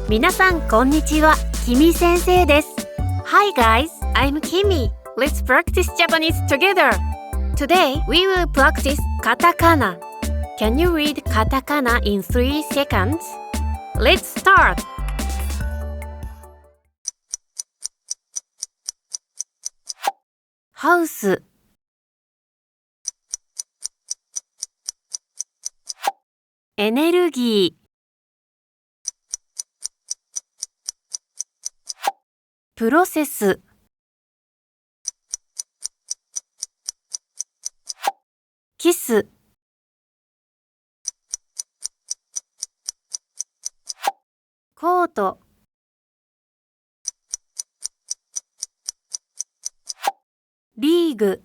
皆さんこんにちは、キミ先生です。Hi guys, I'm Kimi. Let's practice Japanese together. Today we will practice katakana. Can you read katakana in 3 seconds? Let's start. ハウス、エネルギー、プロセス、キス、コート、リーグ、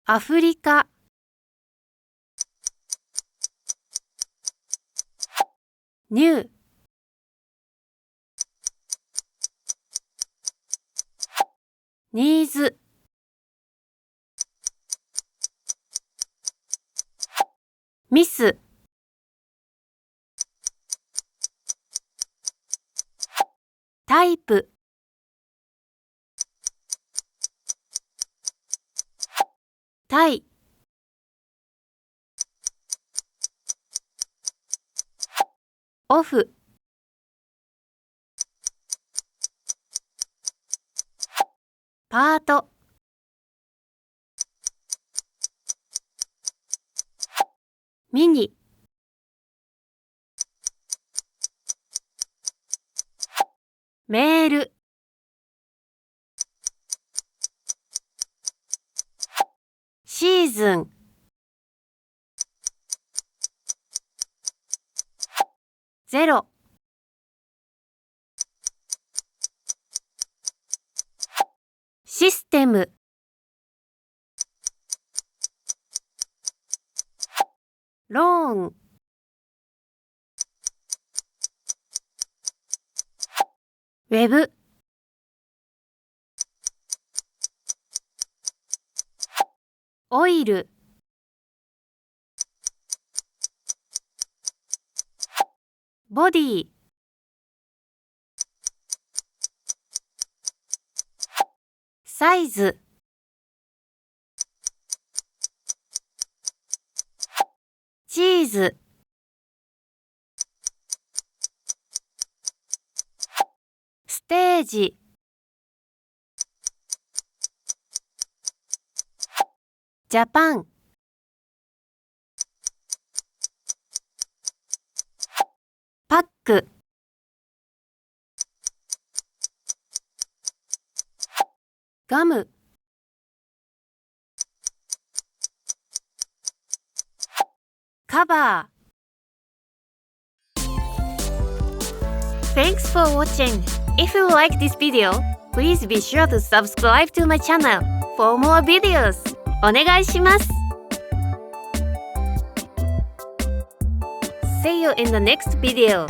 アフリカ、ニュー、ニーズ、ミス、タイプ、タイ、オフ、パート、ミニ、メール、シーズン、ゼロ、システム、ローン、ウェブ、オイル、ボディ、サイズ、チーズ、ステージ、ジャパン、パック、ガム、カバー。Thanks for watching. If you like this video, please be sure to subscribe to my channel for more videos. お願いします。See you in the next video.